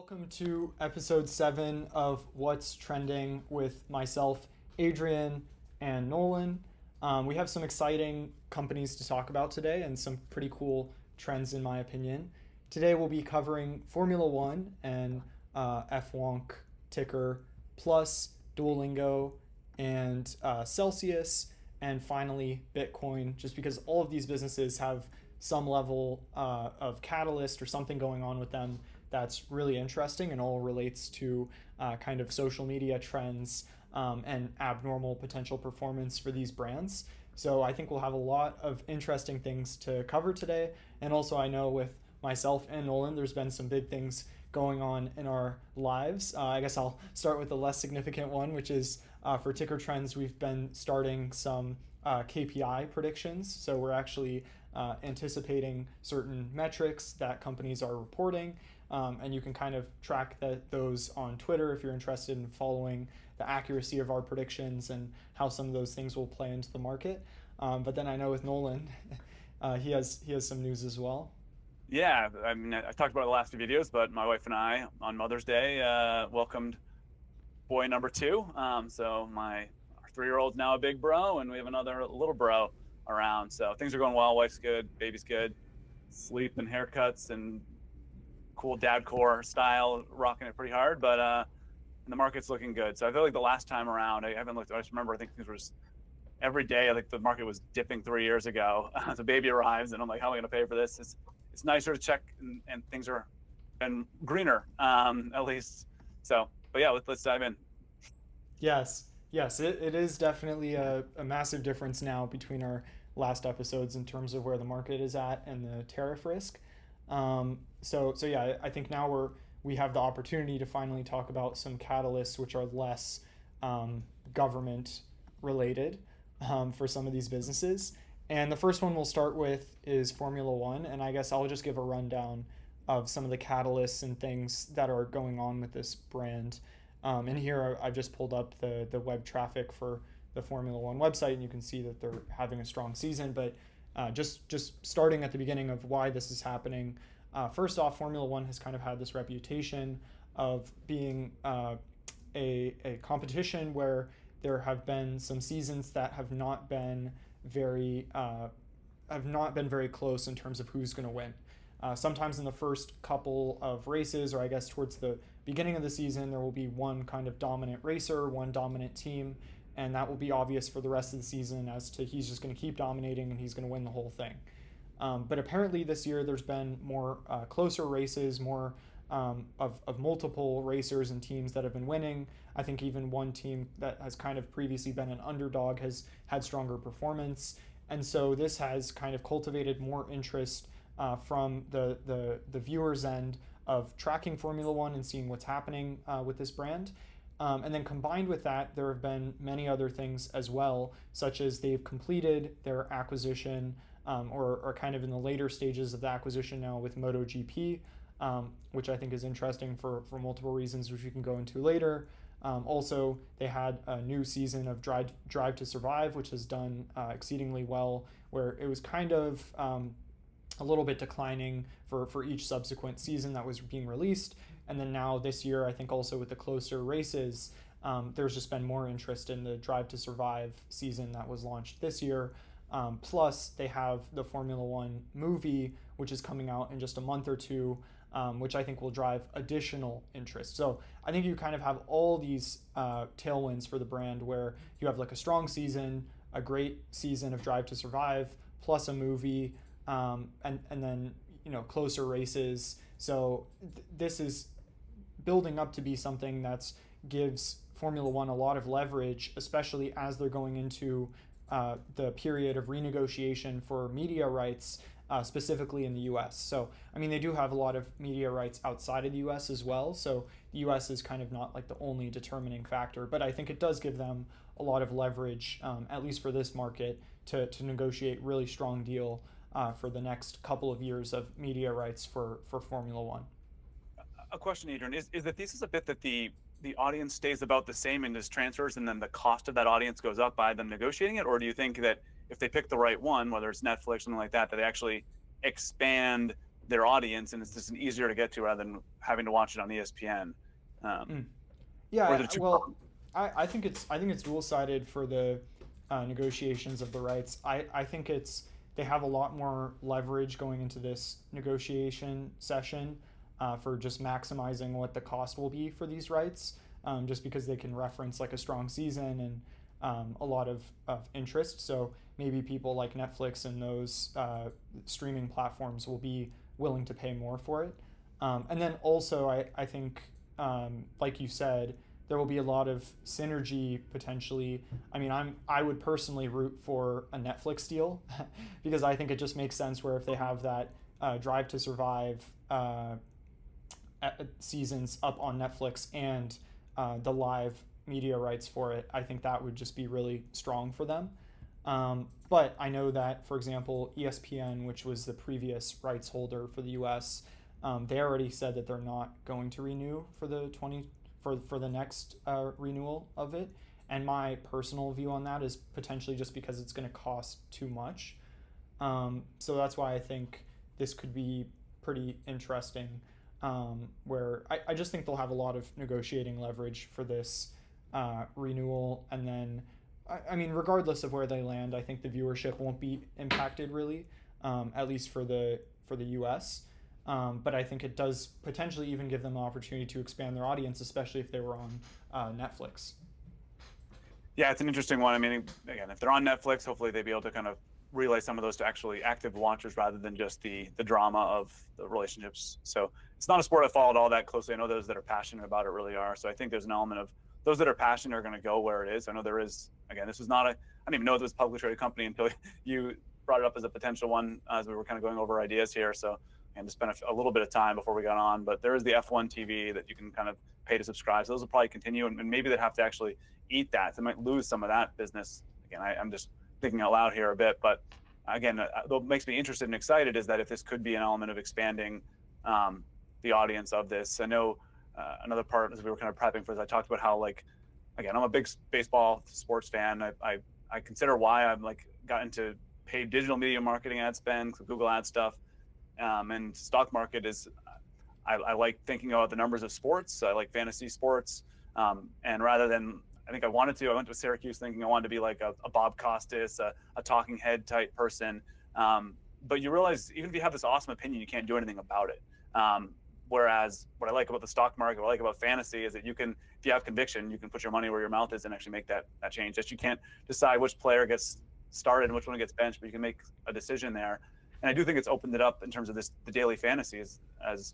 Welcome to episode 7 of What's Trending with myself, Adrien, and Nolan. We have some exciting companies to talk about today and some pretty cool trends, in my opinion. Today we'll be covering Formula One and F-Wonk, Ticker, Plus, Duolingo, and Celsius, and finally Bitcoin, just because all of these businesses have some level of catalyst or something going on with them that's really interesting and all relates to kind of social media trends and abnormal potential performance for these brands. So I think we'll have a lot of interesting things to cover today. And also, I know with myself and Nolan, there's been some big things going on in our lives. I guess I'll start with the less significant one, which is for Ticker Trends, we've been starting some KPI predictions. So we're actually anticipating certain metrics that companies are reporting. And you can kind of track those on Twitter if you're interested in following the accuracy of our predictions and how some of those things will play into the market. But then I know with Nolan, he has some news as well. Yeah, I mean, I talked about it the last few videos, but my wife and I on Mother's Day welcomed boy number two. So our 3-year-old's now a big bro, and we have another little bro around. So things are going well. Wife's good, baby's good. Sleep and haircuts and cool dad core style, rocking it pretty hard. But the market's looking good. So I feel like the last time around, I haven't looked. I just remember I think things were just every day. I think the market was dipping 3 years ago. The baby arrives, and I'm like, how am I going to pay for this? It's nicer to check, and things are been greener, at least. So, but yeah, let's dive in. Yes, it is definitely a massive difference now between our last episodes in terms of where the market is at and the tariff risk. So yeah, I think now we have the opportunity to finally talk about some catalysts which are less government related for some of these businesses. And the first one we'll start with is Formula One, and I guess I'll just give a rundown of some of the catalysts and things that are going on with this brand. And here I've just pulled up the web traffic for the Formula One website, and you can see that they're having a strong season. But just starting at the beginning of why this is happening, first off, Formula One has kind of had this reputation of being a competition where there have been some seasons that have not been very close in terms of who's going to win. Sometimes in the first couple of races, or I guess towards the beginning of the season, there will be one kind of dominant racer, one dominant team, and that will be obvious for the rest of the season as to he's just going to keep dominating and he's going to win the whole thing. But apparently this year there's been more closer races, more of multiple racers and teams that have been winning. I think even one team that has kind of previously been an underdog has had stronger performance. And so this has kind of cultivated more interest from the viewers' end of tracking Formula One and seeing what's happening with this brand. And then combined with that, there have been many other things as well, such as they've completed their acquisition or are kind of in the later stages of the acquisition now with MotoGP, which I think is interesting for multiple reasons, which we can go into later. Also, they had a new season of Drive to Survive, which has done exceedingly well, where it was kind of a little bit declining for each subsequent season that was being released. And then now this year, I think also with the closer races, there's just been more interest in the Drive to Survive season that was launched this year. Plus, they have the Formula One movie, which is coming out in just a month or two, which I think will drive additional interest. So I think you kind of have all these tailwinds for the brand where you have like a strong season, a great season of Drive to Survive, plus a movie, and then closer races. So this is building up to be something that gives Formula One a lot of leverage, especially as they're going into the period of renegotiation for media rights, specifically in the US. So, I mean, they do have a lot of media rights outside of the US as well. So the US is kind of not like the only determining factor, but I think it does give them a lot of leverage, at least for this market, to negotiate really strong deal for the next couple of years of media rights for Formula One. A question, Adrian, is the thesis a bit that the audience stays about the same and just transfers, and then the cost of that audience goes up by them negotiating it? Or do you think that if they pick the right one, whether it's Netflix, something like that, that they actually expand their audience, and it's just an easier to get to rather than having to watch it on ESPN. Mm. Or Yeah, the two. well, I think it's dual-sided for the negotiations of the rights. I think they have a lot more leverage going into this negotiation session for just maximizing what the cost will be for these rights, just because they can reference like a strong season and a lot of interest. So maybe people like Netflix and those streaming platforms will be willing to pay more for it. And then also, I think, like you said, there will be a lot of synergy potentially. I mean, I would personally root for a Netflix deal because I think it just makes sense where if they have that Drive to Survive seasons up on Netflix and the live media rights for it, I think that would just be really strong for them. But I know that, for example, ESPN, which was the previous rights holder for the U.S., they already said that they're not going to renew for the next renewal of it. And my personal view on that is potentially just because it's going to cost too much. So that's why I think this could be pretty interesting. Where I just think they'll have a lot of negotiating leverage for this renewal, and then I mean, regardless of where they land, I think the viewership won't be impacted really, at least for the U.S. But I think it does potentially even give them the opportunity to expand their audience, especially if they were on Netflix. Yeah, it's an interesting one. I mean, again, if they're on Netflix, hopefully they'd be able to kind of relay some of those to actually active watchers rather than just the drama of the relationships. So it's not a sport I followed all that closely. I know those that are passionate about it really are. So I think there's an element of those that are passionate are going to go where it is. I know there is. Again, this was not I didn't even know this was a publicly traded company until you brought it up as a potential one as we were kind of going over ideas here. So and to spend a little bit of time before we got on, but there is the F1 TV that you can kind of pay to subscribe. So those will probably continue, and maybe they'd have to actually eat that. They might lose some of that business. Again, I'm just thinking out loud here a bit, but again, what makes me interested and excited is that if this could be an element of expanding the audience of this. I know another part as we were kind of prepping for this, I talked about how, like, again, I'm a big baseball sports fan. I consider why I'm like got into paid digital media marketing ad spend, Google ad stuff, and stock market is. I like thinking about the numbers of sports. I like fantasy sports, and rather than I went to Syracuse thinking I wanted to be like a Bob Costas, a talking head type person. But you realize even if you have this awesome opinion, you can't do anything about it. Whereas what I like about the stock market, what I like about fantasy is that you can, if you have conviction, you can put your money where your mouth is and actually make that change. That you can't decide which player gets started and which one gets benched, but you can make a decision there. And I do think it's opened it up in terms of the daily fantasies as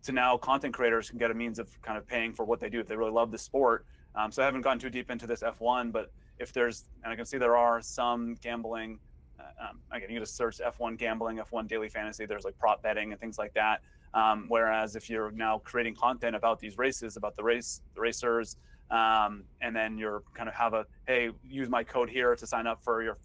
to now content creators can get a means of kind of paying for what they do if they really love the sport. So I haven't gone too deep into this F1, but if there's, and I can see there are some gambling, again, you just search F1 gambling, F1 daily fantasy, there's like prop betting and things like that. Whereas if you're now creating content about these races, about the racers, and then you're kind of have hey, use my code here to sign up for your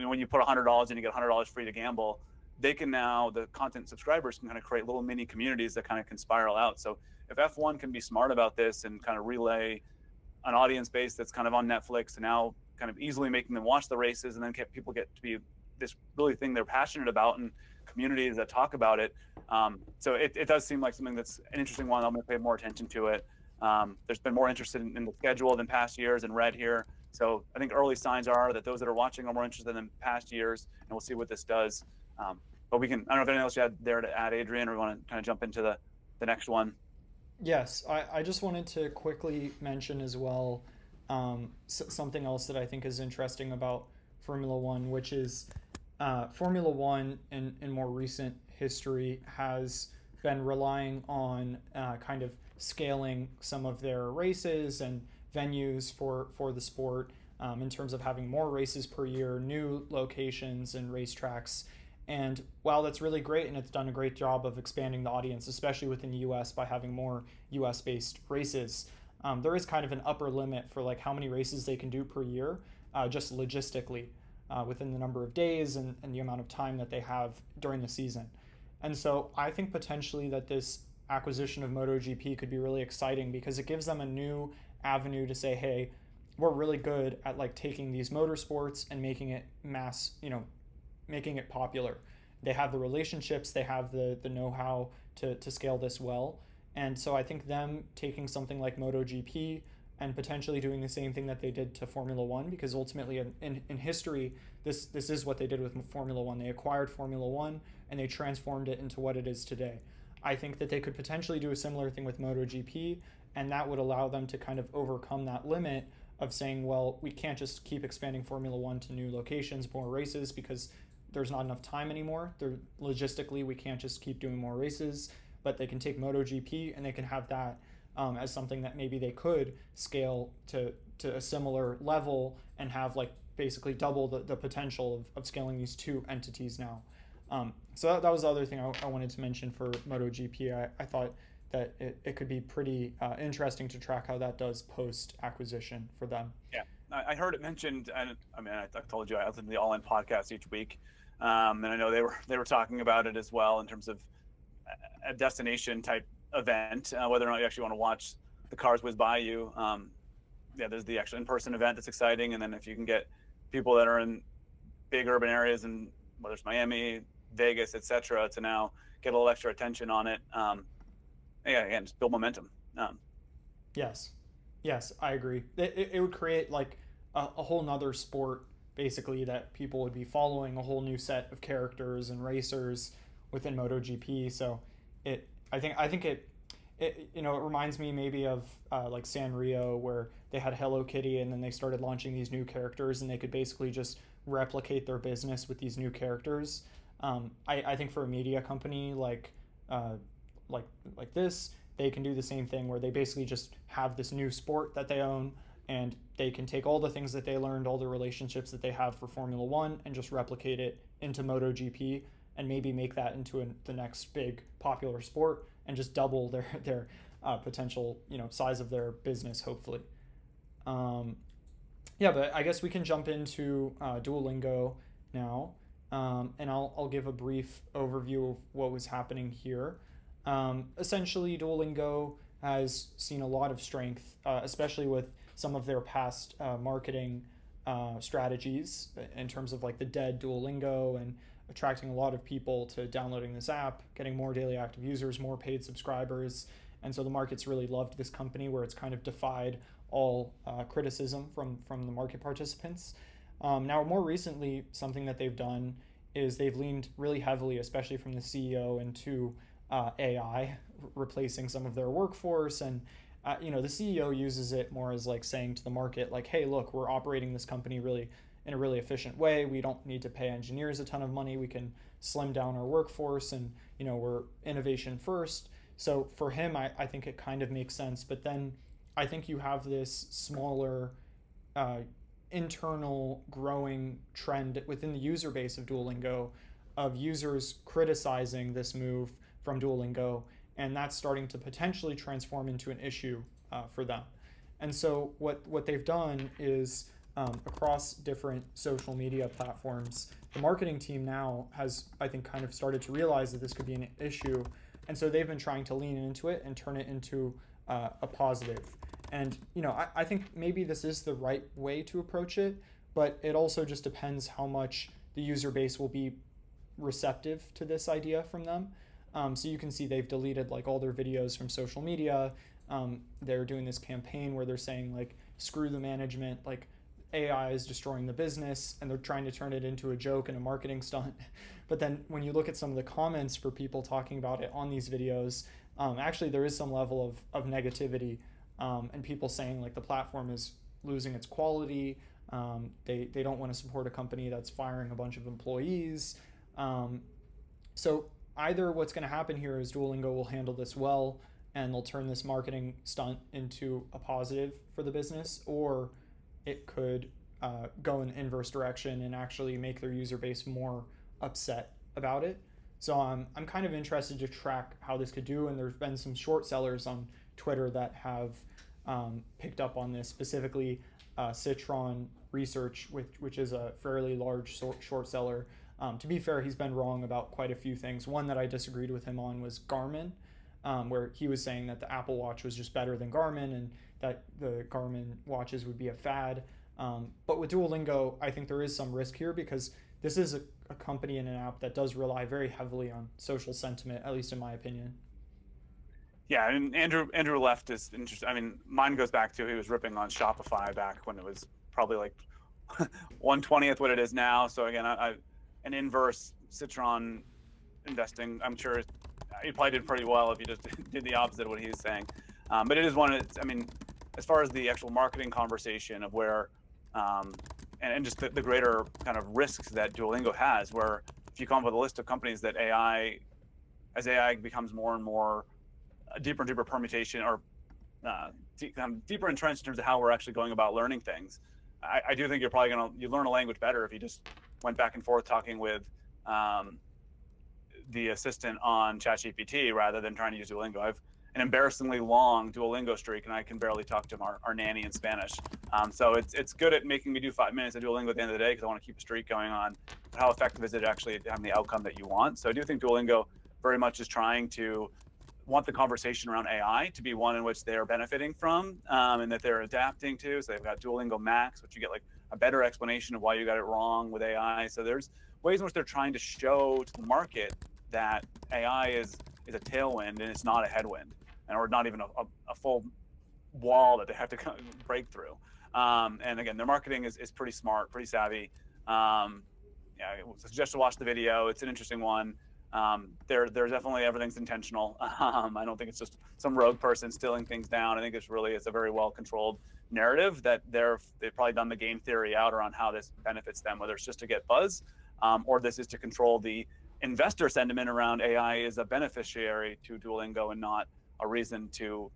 when you put $100 in, you get $100 free to gamble. They can now, the content subscribers can kind of create little mini communities that kind of can spiral out. So if F1 can be smart about this and kind of relay an audience base that's kind of on Netflix and now kind of easily making them watch the races, and then people get to be this really thing they're passionate about and communities that talk about it. So it does seem like something that's an interesting one. I'm going to pay more attention to it. There's been more interest in the schedule than past years in red here. So I think early signs are that those that are watching are more interested than past years, and we'll see what this does. But we can, I don't know if anything else you had there to add, Adrien, or we want to kind of jump into the next one. Yes, I just wanted to quickly mention as well something else that I think is interesting about Formula One, which is Formula One in more recent history has been relying on kind of scaling some of their races and venues for the sport in terms of having more races per year, new locations and racetracks. And while that's really great and it's done a great job of expanding the audience, especially within the US by having more US based races, there is kind of an upper limit for like how many races they can do per year, just logistically, within the number of days and the amount of time that they have during the season. And so I think potentially that this acquisition of MotoGP could be really exciting because it gives them a new avenue to say, hey, we're really good at like taking these motorsports and making it mass, making it popular. they have the relationships, they have the know-how to scale this well. And so I think them taking something like MotoGP and potentially doing the same thing that they did to Formula One, because ultimately in history, this is what they did with Formula One. They acquired Formula One and they transformed it into what it is today. I think that they could potentially do a similar thing with MotoGP, and that would allow them to kind of overcome that limit of saying, well, we can't just keep expanding Formula One to new locations, more races, because there's not enough time anymore. Logistically, we can't just keep doing more races, but they can take MotoGP and they can have that as something that maybe they could scale to a similar level and have like basically double the potential of scaling these two entities now. So that was the other thing I wanted to mention for MotoGP. I thought that it could be pretty interesting to track how that does post-acquisition for them. Yeah, I heard it mentioned, and I mean, I told you I listen to the All In podcast each week, and I know they were talking about it as well in terms of a destination type event, whether or not you actually want to watch the cars whiz by you. Yeah, there's the actual in-person event that's exciting, and then if you can get people that are in big urban areas, and whether it's Miami, Vegas, etc., to now get a little extra attention on it. Yeah, again, just build momentum. Yes, I agree. It would create like a whole nother sport, basically, that people would be following, a whole new set of characters and racers within MotoGP. So I think it reminds me maybe of like Sanrio, where they had Hello Kitty and then they started launching these new characters and they could basically just replicate their business with these new characters. I think for a media company like this, they can do the same thing where they basically just have this new sport that they own, and they can take all the things that they learned, all the relationships that they have for Formula One, and just replicate it into MotoGP, and maybe make that into the next big popular sport, and just double their potential size of their business, hopefully. Yeah, but I guess we can jump into Duolingo now, and I'll give a brief overview of what was happening here. Essentially, Duolingo has seen a lot of strength, especially with some of their past marketing strategies in terms of like the dead Duolingo and attracting a lot of people to downloading this app, getting more daily active users, more paid subscribers. And so the market's really loved this company, where it's kind of defied all criticism from the market participants. Now, more recently, something that they've done is they've leaned really heavily, especially from the CEO, into AI, replacing some of their workforce. And the CEO uses it more as like saying to the market, like, hey, look, we're operating this company really in a really efficient way. We don't need to pay engineers a ton of money. We can slim down our workforce, and we're innovation first. So for him, I think it kind of makes sense. But then I think you have this smaller internal growing trend within the user base of Duolingo, of users criticizing this move from Duolingo, and that's starting to potentially transform into an issue for them. And so what they've done is across different social media platforms, the marketing team now has, I think, kind of started to realize that this could be an issue, and so they've been trying to lean into it and turn it into a positive. And I think maybe this is the right way to approach it, but it also just depends how much the user base will be receptive to this idea from them. So you can see they've deleted like all their videos from social media. They're doing this campaign where they're saying like, screw the management, like AI is destroying the business, and they're trying to turn it into a joke and a marketing stunt. But then when you look at some of the comments for people talking about it on these videos, actually there is some level of negativity, and people saying like the platform is losing its quality. They don't want to support a company that's firing a bunch of employees. So either what's going to happen here is Duolingo will handle this well and they'll turn this marketing stunt into a positive for the business, or it could go in the inverse direction and actually make their user base more upset about it. So I'm kind of interested to track how this could do, and there's been some short sellers on Twitter that have picked up on this, specifically Citron Research, which is a fairly large short seller. To be fair, he's been wrong about quite a few things. One that I disagreed with him on was Garmin, where he was saying that the Apple Watch was just better than Garmin and that the Garmin watches would be a fad. But with Duolingo, I think there is some risk here, because this is a company and an app that does rely very heavily on social sentiment, at least in my opinion. Yeah, and Andrew left is interesting. I mean, mine goes back to he was ripping on Shopify back when it was probably like 1/20th what it is now. So again, an inverse Citron investing, I'm sure he probably did pretty well if you just did the opposite of what he was saying. But it is I mean, as far as the actual marketing conversation of where, and just the greater kind of risks that Duolingo has, where if you come up with a list of companies that as AI becomes more and more deeper and deeper permutation, or deeper entrenched in terms of how we're actually going about learning things, I do think you're probably you learn a language better if you just went back and forth talking with the assistant on ChatGPT rather than trying to use Duolingo. I've an embarrassingly long Duolingo streak, and I can barely talk to our nanny in Spanish. So it's good at making me do 5 minutes of Duolingo at the end of the day because I want to keep a streak going on. But how effective is it actually having the outcome that you want? So I do think Duolingo very much is trying to want the conversation around AI to be one in which they're benefiting from, and that they're adapting to. So they've got Duolingo Max, which you get like a better explanation of why you got it wrong with AI. So there's ways in which they're trying to show to the market that AI is a tailwind and it's not a headwind, or not even a full wall that they have to break through. And again, their marketing is pretty smart, pretty savvy. Yeah, I suggest to watch the video. It's an interesting one. There's definitely everything's intentional. I don't think it's just some rogue person stealing things down. I think it's a very well controlled narrative that they've probably done the game theory out around how this benefits them, whether it's just to get buzz, or this is to control the investor sentiment around AI is a beneficiary to Duolingo and not a reason to.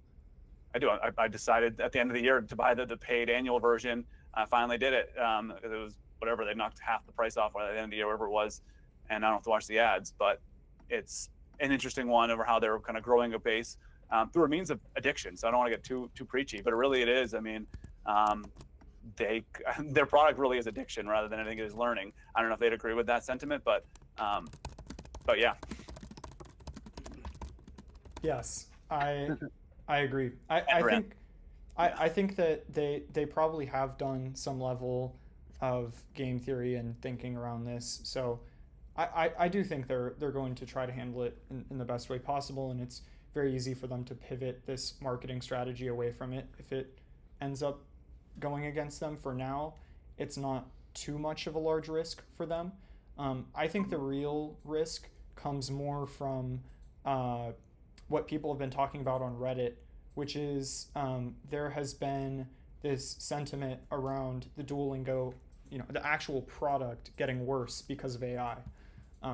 I decided at the end of the year to buy the paid annual version. I finally did it because it was whatever, they knocked half the price off at the end of the year, whatever it was, and I don't have to watch the ads. But it's an interesting one over how they're kind of growing a base through a means of addiction. So I don't want to get too preachy, but really it is. I mean, their product really is addiction rather than anything it is learning. I don't know if they'd agree with that sentiment, but yeah. Yes, I agree. I think that they probably have done some level of game theory and thinking around this. So I do think they're going to try to handle it in the best way possible, and it's very easy for them to pivot this marketing strategy away from it if it ends up going against them. For now, it's not too much of a large risk for them. I think the real risk comes more from what people have been talking about on Reddit, which is there has been this sentiment around the Duolingo, the actual product getting worse because of AI.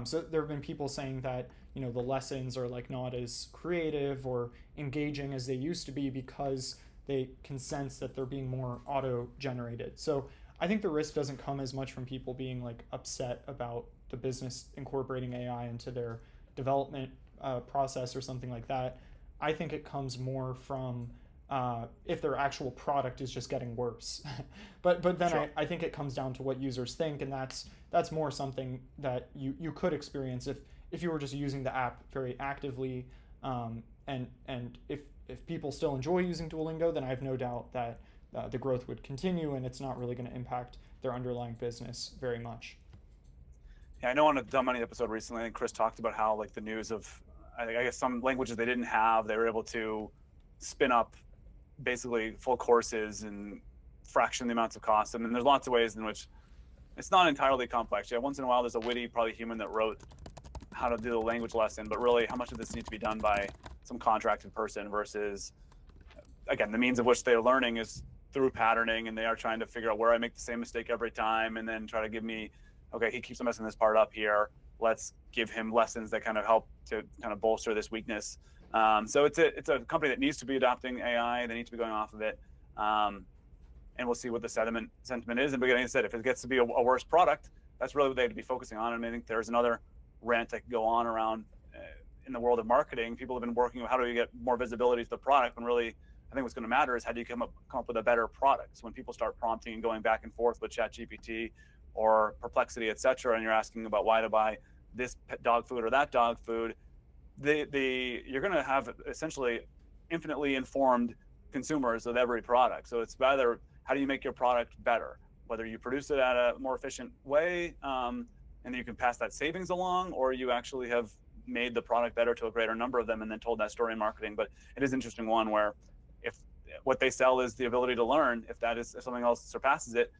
So there have been people saying that the lessons are like not as creative or engaging as they used to be because they can sense that they're being more auto-generated. So I think the risk doesn't come as much from people being like upset about the business incorporating AI into their development process or something like that. I think it comes more from if their actual product is just getting worse. but then sure. I think it comes down to what users think, and that's more something that you could experience if you were just using the app very actively. And if people still enjoy using Duolingo, then I have no doubt that the growth would continue, and it's not really going to impact their underlying business very much. Yeah, I know on a Dumb Money episode recently, I think Chris talked about how like the news of, I guess some languages they didn't have, they were able to spin up basically full courses and fraction the amounts of cost. I mean, there's lots of ways in which it's not entirely complex. Yeah, once in a while there's a witty, probably human that wrote how to do the language lesson, but really how much of this needs to be done by some contracted person versus, again, the means of which they're learning is through patterning, and they are trying to figure out where I make the same mistake every time and then try to give me, okay, he keeps messing this part up here. Let's give him lessons that kind of help to kind of bolster this weakness. So it's a company that needs to be adopting AI. They need to be going off of it. And we'll see what the sentiment is. And like I said, if it gets to be a worse product, that's really what they have to be focusing on. And I think there's another rant that could go on around in the world of marketing. People have been working on how do we get more visibility to the product, when really I think what's going to matter is how do you come up with a better product. So when people start prompting and going back and forth with ChatGPT or Perplexity, et cetera, and you're asking about why to buy this dog food or that dog food, you're going to have essentially infinitely informed consumers of every product. So it's either how do you make your product better, whether you produce it at a more efficient way, and you can pass that savings along, or you actually have made the product better to a greater number of them and then told that story in marketing. But it is an interesting one where if what they sell is the ability to learn, if something else surpasses it,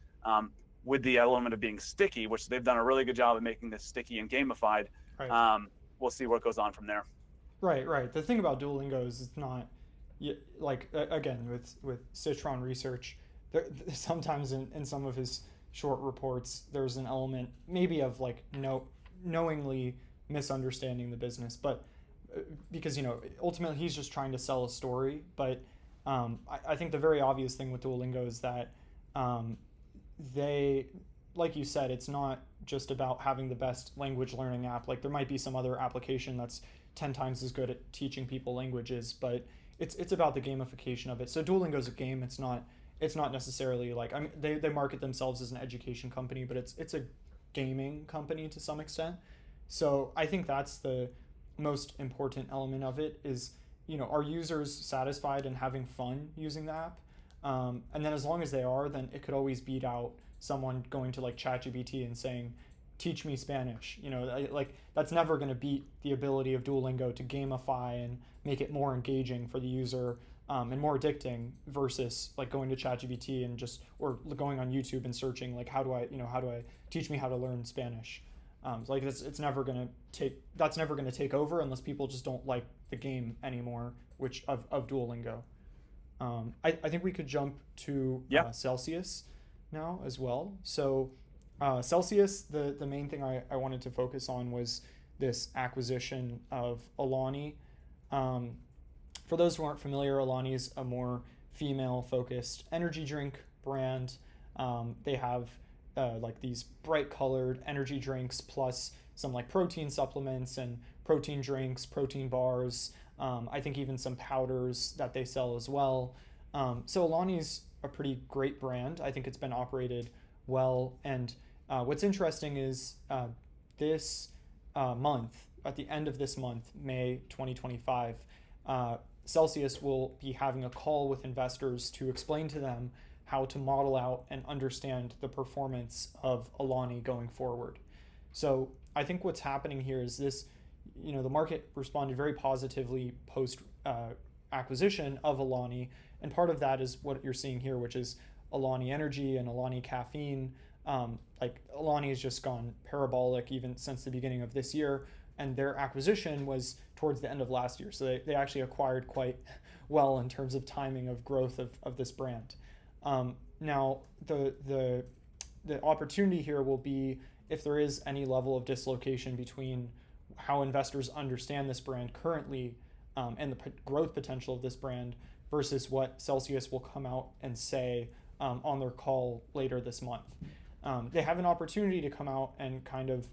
with the element of being sticky, which they've done a really good job of making this sticky and gamified, Right. we'll see what goes on from there. Right. The thing about Duolingo is it's not like again with Citron research. There, sometimes in some of his short reports, there's an element maybe of like knowingly misunderstanding the business, but because ultimately he's just trying to sell a story. But I think the very obvious thing with Duolingo is that um, they, like you said, it's not just about having the best language learning app. Like there might be some other application that's 10 times as good at teaching people languages, but it's about the gamification of it. So Duolingo's a game. It's not necessarily like, I mean, they market themselves as an education company, but it's a gaming company to some extent. So I think that's the most important element of it is, are users satisfied and having fun using the app? And then as long as they are, then it could always beat out someone going to like ChatGPT and saying, teach me Spanish. Like that's never going to beat the ability of Duolingo to gamify and make it more engaging for the user, and more addicting versus like going to ChatGPT and or going on YouTube and searching like how do I teach me how to learn Spanish. So like it's never going to take over unless people just don't like the game anymore, which of Duolingo. I think we could jump to Yeah. Celsius now as well. So Celsius, the main thing I wanted to focus on was this acquisition of Alani. For those who aren't familiar, Alani is a more female-focused energy drink brand. They have like these bright-colored energy drinks plus some like protein supplements and protein drinks, protein bars. I think even some powders that they sell as well. So Alani's a pretty great brand. I think it's been operated well. And what's interesting is this month, at the end of this month, May 2025, Celsius will be having a call with investors to explain to them how to model out and understand the performance of Alani going forward. So I think what's happening here is this, the market responded very positively post acquisition of Alani, and part of that is what you're seeing here, which is Alani Energy and Alani Caffeine. Like Alani has just gone parabolic even since the beginning of this year, and their acquisition was towards the end of last year. So they actually acquired quite well in terms of timing of growth of this brand. Now, the opportunity here will be if there is any level of dislocation between how investors understand this brand currently, and the growth potential of this brand versus what Celsius will come out and say on their call later this month. They have an opportunity to come out and kind of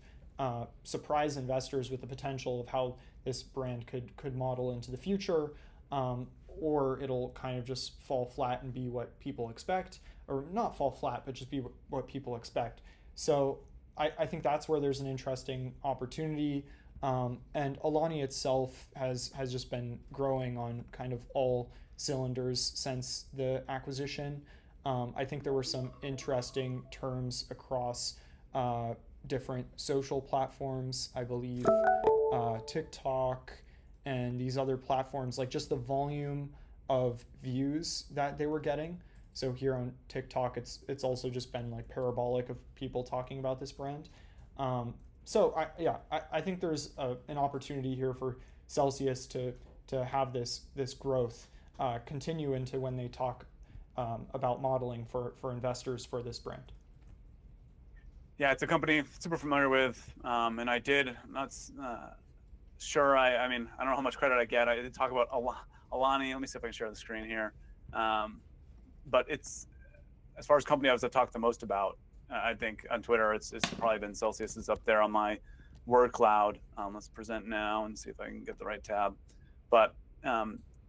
surprise investors with the potential of how this brand could model into the future, or it'll kind of just fall flat and be what people expect, or not fall flat, but just be what people expect. So I think that's where there's an interesting opportunity. And Alani itself has just been growing on kind of all cylinders since the acquisition. I think there were some interesting terms across different social platforms, I believe TikTok and these other platforms, like just the volume of views that they were getting. So here on TikTok, it's also just been like parabolic of people talking about this brand. So I think there's an opportunity here for Celsius to have this growth continue into when they talk about modeling for investors for this brand. Yeah, it's a company super familiar with, and I did not sure. I mean, I don't know how much credit I get. I did talk about Alani. Let me see if I can share the screen here. But it's, as far as company I was talked the most about, I think on Twitter, it's probably been Celsius is up there on my word cloud. Let's present now and see if I can get the right tab. But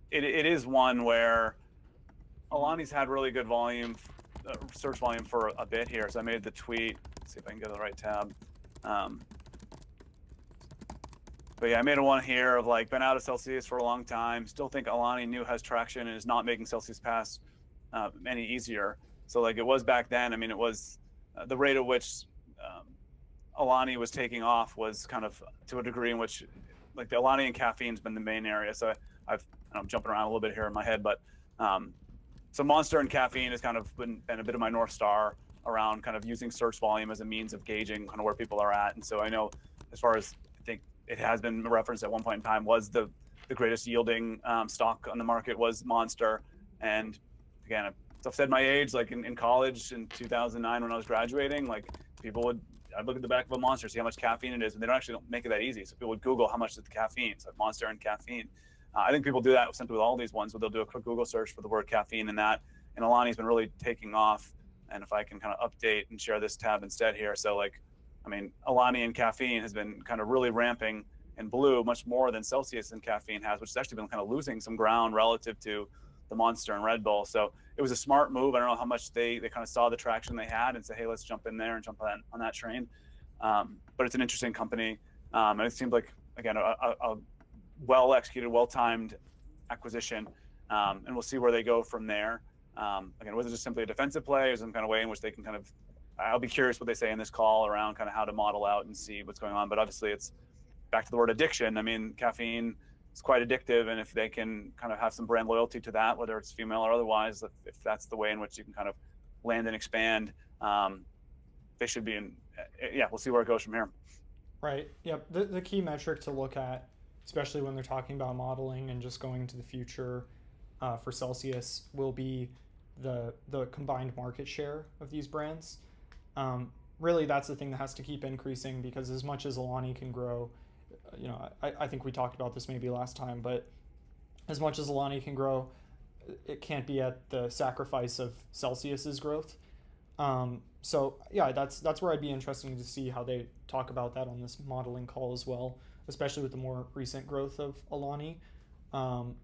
it is one where Alani's had really good volume, search volume for a bit here. So I made the tweet. Let's see if I can get the right tab. But yeah, I made a one here of like, been out of Celsius for a long time. Still think Alani new has traction and is not making Celsius Pass any easier. So like it was back then. I mean, it was the rate at which Alani was taking off was kind of to a degree in which, like, the Alani and caffeine's been the main area. So I'm jumping around a little bit here in my head, but so Monster and caffeine has kind of been a bit of my North Star around kind of using search volume as a means of gauging kind of where people are at. And so I know, as far as I think it has been referenced at one point in time, was the greatest yielding stock on the market was Monster. And again, I've said my age, like in college in 2009 when I was graduating, like I'd look at the back of a Monster, see how much caffeine it is, and they don't make it that easy. So people would Google how much is the caffeine. So Monster and caffeine. I think people do that simply with all these ones, where they'll do a quick Google search for the word caffeine and that. And Alani's been really taking off. And if I can kind of update and share this tab instead here. So like, I mean, Alani and caffeine has been kind of really ramping in blue much more than Celsius and caffeine has, which has actually been kind of losing some ground relative to the Monster and Red Bull. So it was a smart move. I don't know how much they kind of saw the traction they had and said, hey, let's jump in there and jump on that train. But it's an interesting company. And it seemed like, again, a well-executed, well-timed acquisition. And we'll see where they go from there. Again, was it just simply a defensive play or some kind of way in which they can kind of, I'll be curious what they say in this call around kind of how to model out and see what's going on. But obviously it's back to the word addiction. I mean, caffeine is quite addictive. And if they can kind of have some brand loyalty to that, whether it's female or otherwise, if that's the way in which you can kind of land and expand, they should be in, yeah, we'll see where it goes from here. Right. Yep. The key metric to look at, especially when they're talking about modeling and just going to the future for Celsius, will be the combined market share of these brands. Really, that's the thing that has to keep increasing, because as much as Alani can grow, you know, I think we talked about this maybe last time, but as much as Alani can grow, it can't be at the sacrifice of Celsius's growth. So yeah, that's where I'd be interested to see how they talk about that on this modeling call as well, especially with the more recent growth of Alani.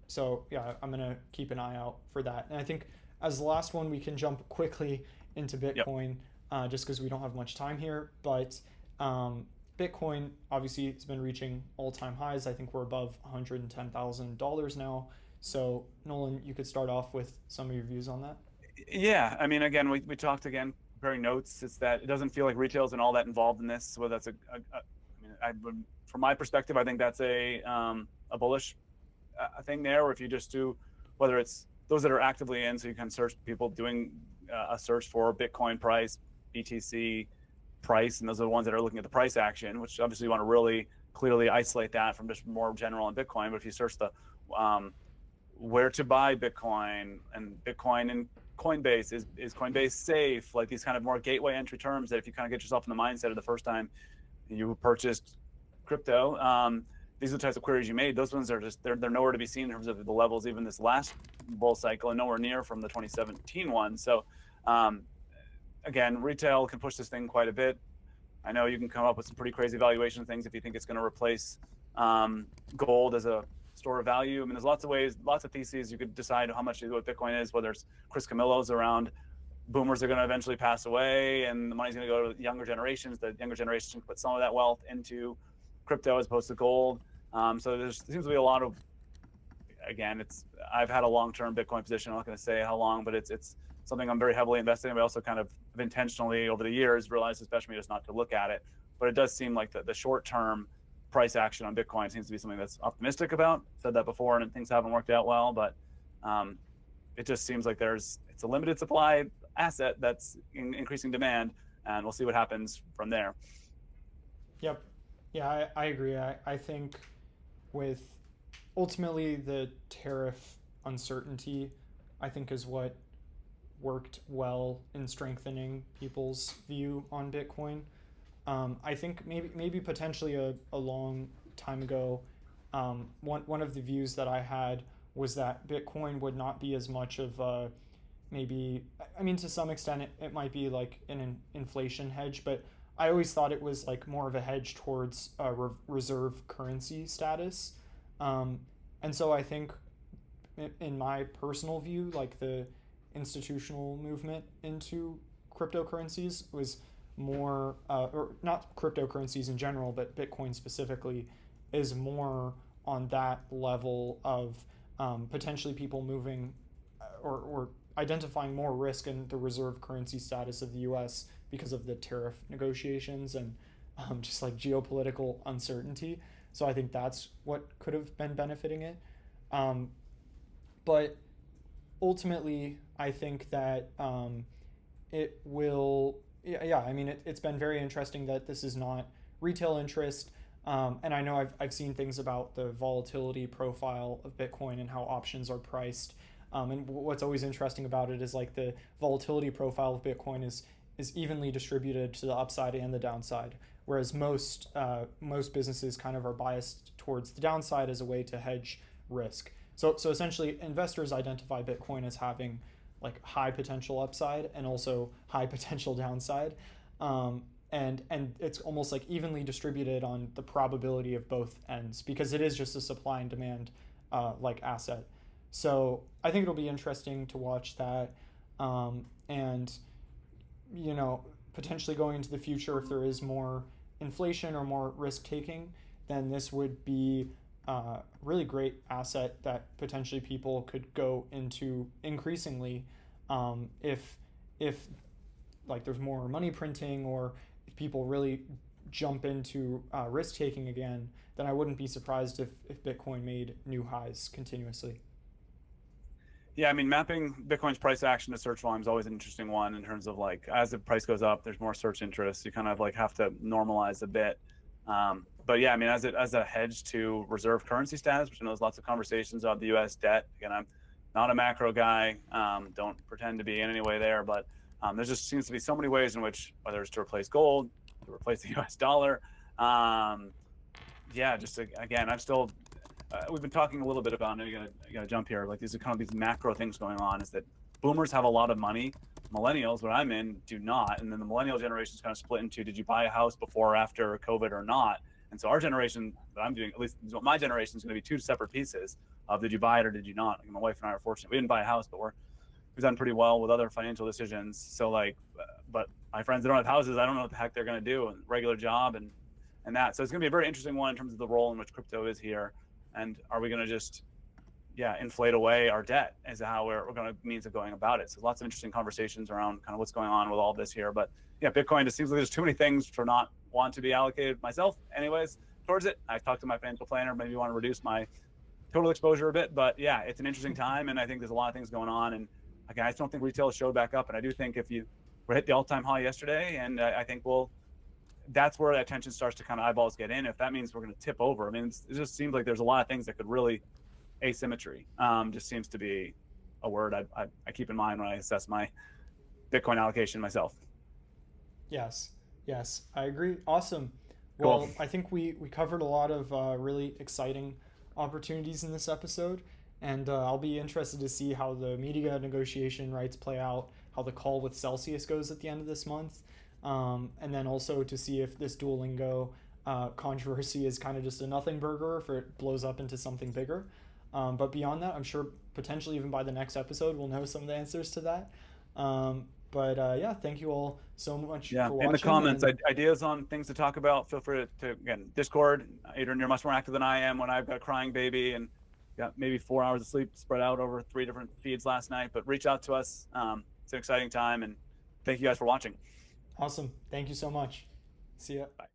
So yeah, I'm gonna keep an eye out for that. And I think as the last one, we can jump quickly into Bitcoin, just because we don't have much time here. But Bitcoin obviously has been reaching all-time highs. I think we're above $110,000 now. So Nolan, you could start off with some of your views on that. Yeah, I mean, again, we talked again, comparing notes. It's that it doesn't feel like retail's been all that involved in this. Whether that's I mean, from my perspective, I think that's a bullish thing there. Or if you just do, whether it's those that are actively in, so you can search people doing a search for Bitcoin price, BTC price, and those are the ones that are looking at the price action, which obviously you want to really clearly isolate that from just more general on Bitcoin. But if you search the where to buy Bitcoin and Coinbase, is Coinbase safe? Like these kind of more gateway entry terms that if you kind of get yourself in the mindset of the first time you purchased crypto, these are the types of queries you made. Those ones are just, they're nowhere to be seen in terms of the levels, even this last bull cycle, and nowhere near from the 2017 one. So again, retail can push this thing quite a bit. I know you can come up with some pretty crazy valuation things if you think it's going to replace gold as a store of value. I mean, there's lots of ways, lots of theses. You could decide how much what Bitcoin is, whether it's Chris Camillo's around boomers are going to eventually pass away and the money's going to go to the younger generations. The younger generations can put some of that wealth into crypto as opposed to gold. So there seems to be a lot of, again, I've had a long-term Bitcoin position. I'm not going to say how long, but it's something I'm very heavily invested in. But also kind of intentionally over the years realized, especially just not to look at it. But it does seem like the short-term price action on Bitcoin seems to be something that's optimistic about. Said that before, and things haven't worked out well. But it just seems like it's a limited supply asset that's increasing demand, and we'll see what happens from there. Yep. Yeah, I agree. I think with ultimately the tariff uncertainty, I think is what worked well in strengthening people's view on Bitcoin. I think maybe potentially a long time ago, one of the views that I had was that Bitcoin would not be as much of a, maybe, I mean, to some extent it might be like an inflation hedge, but I always thought it was like more of a hedge towards reserve currency status. And so I think in my personal view, like the institutional movement into cryptocurrencies was more, or not cryptocurrencies in general, but Bitcoin specifically, is more on that level of potentially people moving or identifying more risk in the reserve currency status of the U.S. because of the tariff negotiations. And just like geopolitical uncertainty. So I think that's what could have been benefiting it. Um, but ultimately, I think that it will. Yeah, I mean, it's been very interesting that this is not retail interest. And I know I've seen things about the volatility profile of Bitcoin and how options are priced. And what's always interesting about it is like the volatility profile of Bitcoin is evenly distributed to the upside and the downside, whereas most businesses kind of are biased towards the downside as a way to hedge risk. So essentially, investors identify Bitcoin as having like high potential upside and also high potential downside, and it's almost like evenly distributed on the probability of both ends because it is just a supply and demand like asset. So I think it'll be interesting to watch that, and potentially going into the future, if there is more inflation or more risk taking, then this would be a really great asset that potentially people could go into increasingly, if like there's more money printing or if people really jump into risk taking again, then I wouldn't be surprised if Bitcoin made new highs continuously. Yeah, I mean, mapping Bitcoin's price action to search volume is always an interesting one in terms of like as the price goes up, there's more search interest. You kind of like have to normalize a bit. But yeah, I mean, as a hedge to reserve currency status, which I know there's lots of conversations about the U.S. debt. Again, I'm not a macro guy. Don't pretend to be in any way there, but there just seems to be so many ways in which, whether it's to replace gold, to replace the U.S. dollar. Yeah, just again, I'm still. We've been talking a little bit about, I know you gotta jump here, like these are kind of these macro things going on, is that boomers have a lot of money, millennials, what I'm in, do not, and then the millennial generation is kind of split into, did you buy a house before or after COVID or not? And so our generation that I'm doing, at least my generation, is going to be two separate pieces of did you buy it or did you not? Like my wife and I are fortunate. We didn't buy a house, but we've done pretty well with other financial decisions. So like, but my friends that don't have houses, I don't know what the heck they're going to do, a regular job and that. So it's going to be a very interesting one in terms of the role in which crypto is here. And are we going to just, inflate away our debt as how we're going to means of going about it? So lots of interesting conversations around kind of what's going on with all this here. But yeah, Bitcoin just seems like there's too many things for not want to be allocated myself anyways towards it. I talked to my financial planner, maybe want to reduce my total exposure a bit, but yeah, it's an interesting time. And I think there's a lot of things going on. And again, I just don't think retail showed back up. And I do think if we hit the all-time high yesterday, and I think that's where that tension starts to kind of eyeballs get in. If that means we're going to tip over, I mean, it just seems like there's a lot of things that could really asymmetry. Just seems to be a word I keep in mind when I assess my Bitcoin allocation myself. Yes, I agree. Awesome. Well, Cool. I think we covered a lot of really exciting opportunities in this episode, and I'll be interested to see how the media negotiation rights play out, how the call with Celsius goes at the end of this month. And then also to see if this Duolingo controversy is kind of just a nothing burger, or if it blows up into something bigger. But beyond that, I'm sure potentially even by the next episode, we'll know some of the answers to that. Yeah, thank you all so much for watching. In the comments, ideas on things to talk about, feel free to again, Discord. Adrien, you're much more active than I am when I've got a crying baby and got maybe 4 hours of sleep spread out over 3 different feeds last night. But reach out to us. It's an exciting time, and thank you guys for watching. Awesome. Thank you so much. See ya. Bye.